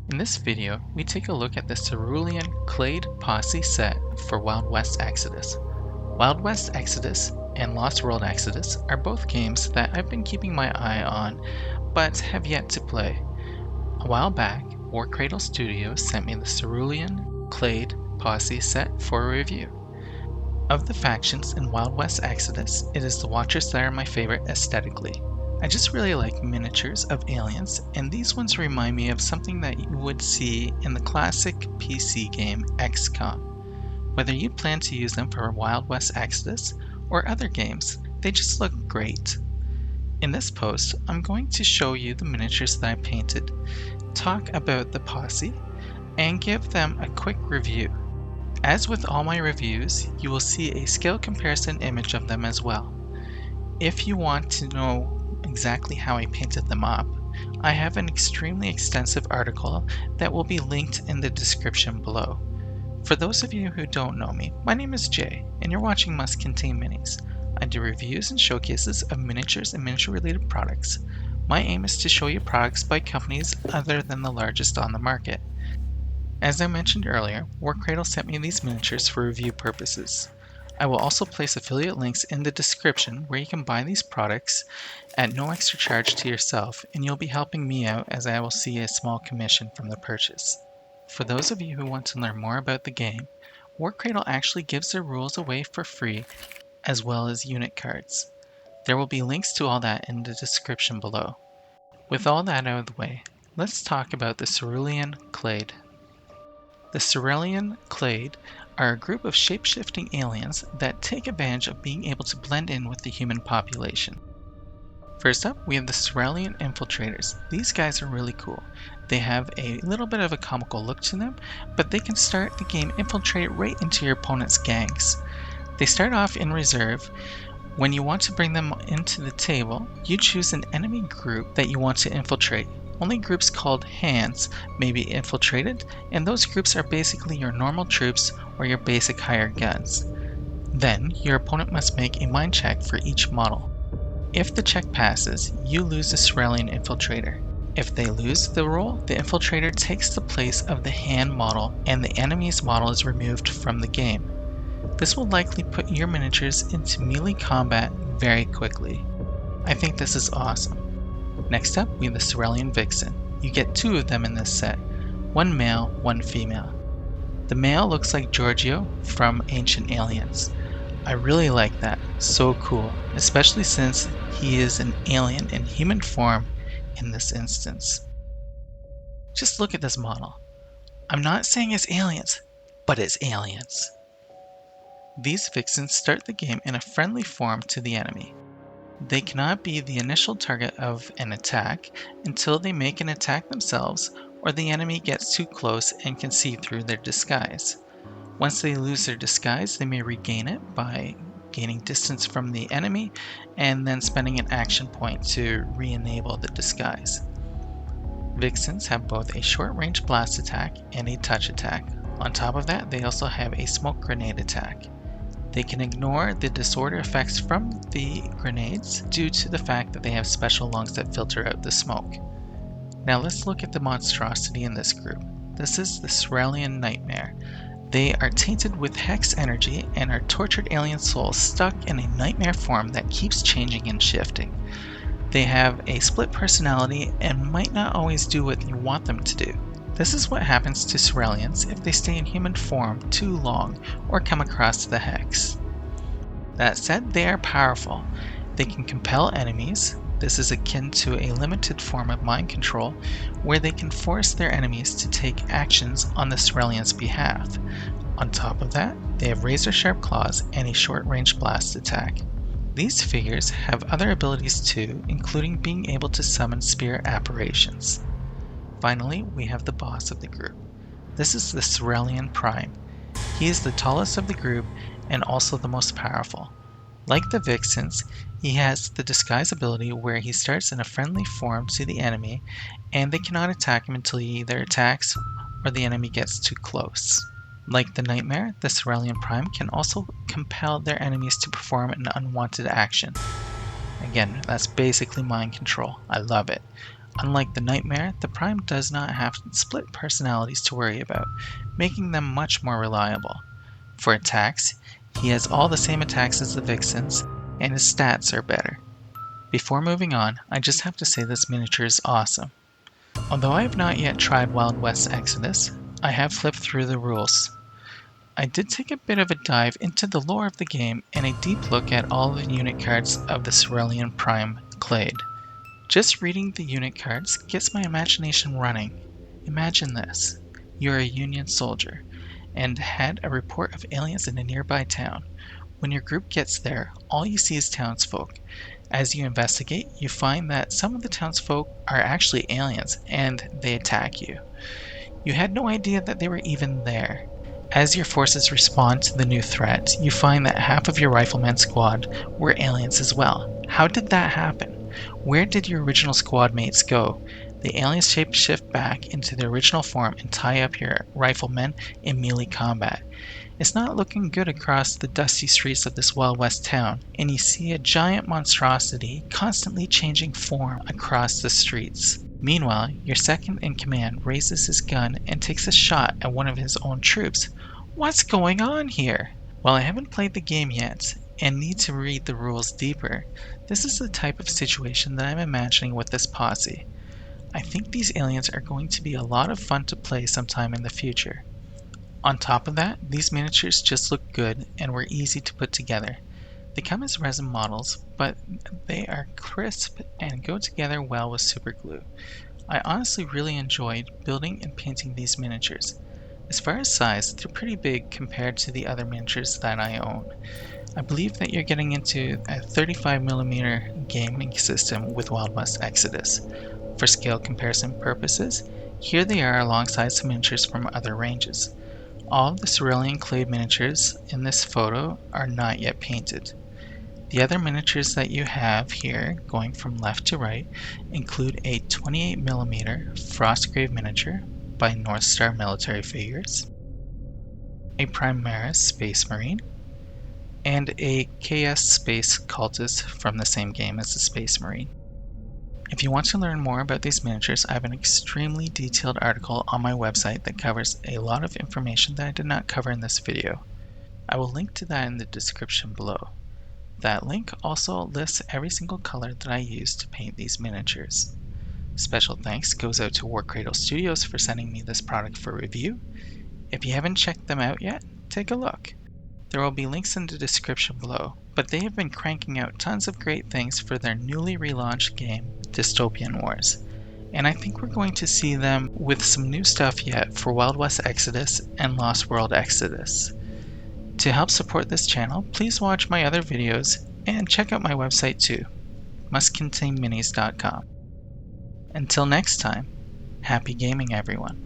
In this video, we take a look at the Cerulean Clade Posse set for Wild West Exodus. Wild West Exodus and Lost World Exodus are both games that I've been keeping my eye on, but have yet to play. A while back, Warcradle Studios sent me the Cerulean Clade Posse set for a review. Of the factions in Wild West Exodus, it is the Watchers that are my favorite aesthetically. I just really like miniatures of aliens, and these ones remind me of something that you would see in the classic PC game XCOM. Whether you plan to use them for Wild West Exodus or other games, they just look great. In this post, I'm going to show you the miniatures that I painted, talk about the posse, and give them a quick review. As with all my reviews, you will see a scale comparison image of them as well. If you want to know exactly how I painted them up, I have an extremely extensive article that will be linked in the description below. For those of you who don't know me, my name is Jay, and you're watching Must Contain Minis. I do reviews and showcases of miniatures and miniature related products. My aim is to show you products by companies other than the largest on the market. As I mentioned earlier, Warcradle sent me these miniatures for review purposes. I will also place affiliate links in the description where you can buy these products at no extra charge to yourself, and you'll be helping me out as I will see a small commission from the purchase. For those of you who want to learn more about the game, Warcradle actually gives their rules away for free as well as unit cards. There will be links to all that in the description below. With all that out of the way, let's talk about the Cerulean Clade. The Cerulean Clade are a group of shape-shifting aliens that take advantage of being able to blend in with the human population. First up, we have the Cerulean Infiltrators. These guys are really cool. They have a little bit of a comical look to them, but they can start the game infiltrate right into your opponent's gangs. They start off in reserve. When you want to bring them into the table, you choose an enemy group that you want to infiltrate. Only groups called hands may be infiltrated, and those groups are basically your normal troops or your basic hired guns. Then, your opponent must make a mind check for each model. If the check passes, you lose the Cerulean Infiltrator. If they lose the roll, the Infiltrator takes the place of the hand model and the enemy's model is removed from the game. This will likely put your miniatures into melee combat very quickly. I think this is awesome. Next up, we have the Cerulean Vixen. You get two of them in this set, one male, one female. The male looks like Giorgio from Ancient Aliens. I really like that, so cool, especially since he is an alien in human form in this instance. Just look at this model. I'm not saying it's aliens, but it's aliens. These vixens start the game in a friendly form to the enemy. They cannot be the initial target of an attack until they make an attack themselves or the enemy gets too close and can see through their disguise. Once they lose their disguise, they may regain it by gaining distance from the enemy and then spending an action point to re-enable the disguise. Vixens have both a short-range blast attack and a touch attack. On top of that, they also have a smoke grenade attack. They can ignore the disorder effects from the grenades due to the fact that they have special lungs that filter out the smoke. Now let's look at the monstrosity in this group. This is the Cerulean Nightmare. They are tainted with hex energy and are tortured alien souls stuck in a nightmare form that keeps changing and shifting. They have a split personality and might not always do what you want them to do. This is what happens to Ceruleans if they stay in human form too long or come across the hex. That said, they are powerful. They can compel enemies. This is akin to a limited form of mind control where they can force their enemies to take actions on the Ceruleans' behalf. On top of that, they have razor-sharp claws and a short-range blast attack. These figures have other abilities too, including being able to summon spirit apparitions. Finally, we have the boss of the group. This is the Cerulean Prime. He is the tallest of the group and also the most powerful. Like the Vixens, he has the disguise ability where he starts in a friendly form to the enemy and they cannot attack him until he either attacks or the enemy gets too close. Like the Nightmare, the Cerulean Prime can also compel their enemies to perform an unwanted action. Again, that's basically mind control. I love it. Unlike the Nightmare, the Prime does not have split personalities to worry about, making them much more reliable. For attacks, he has all the same attacks as the Vixens, and his stats are better. Before moving on, I just have to say this miniature is awesome. Although I have not yet tried Wild West Exodus, I have flipped through the rules. I did take a bit of a dive into the lore of the game and a deep look at all the unit cards of the Cerulean Prime Clade. Just reading the unit cards gets my imagination running. Imagine this. You're a Union soldier and had a report of aliens in a nearby town. When your group gets there, all you see is townsfolk. As you investigate, you find that some of the townsfolk are actually aliens and they attack you. You had no idea that they were even there. As your forces respond to the new threat, you find that half of your rifleman squad were aliens as well. How did that happen? Where did your original squad mates go? The aliens shapeshift back into their original form and tie up your riflemen in melee combat. It's not looking good across the dusty streets of this Wild West town, and you see a giant monstrosity constantly changing form across the streets. Meanwhile, your second in command raises his gun and takes a shot at one of his own troops. What's going on here? While I haven't played the game yet, and need to read the rules deeper, this is the type of situation that I'm imagining with this posse. I think these aliens are going to be a lot of fun to play sometime in the future. On top of that, these miniatures just look good and were easy to put together. They come as resin models, but they are crisp and go together well with super glue. I honestly really enjoyed building and painting these miniatures. As far as size, they're pretty big compared to the other miniatures that I own. I believe that you're getting into a 35mm gaming system with Wild West Exodus. For scale comparison purposes, here they are alongside some miniatures from other ranges. All of the Cerulean Clade miniatures in this photo are not yet painted. The other miniatures that you have here, going from left to right, include a 28mm Frostgrave miniature by North Star Military Figures, a Primaris Space Marine, and a KS Space Cultist from the same game as the Space Marine. If you want to learn more about these miniatures, I have an extremely detailed article on my website that covers a lot of information that I did not cover in this video. I will link to that in the description below. That link also lists every single color that I used to paint these miniatures. Special thanks goes out to Warcradle Studios for sending me this product for review. If you haven't checked them out yet, take a look. There will be links in the description below, but they have been cranking out tons of great things for their newly relaunched game, Dystopian Wars. And I think we're going to see them with some new stuff yet for Wild West Exodus and Lost World Exodus. To help support this channel, please watch my other videos and check out my website too, mustcontainminis.com. Until next time, happy gaming everyone.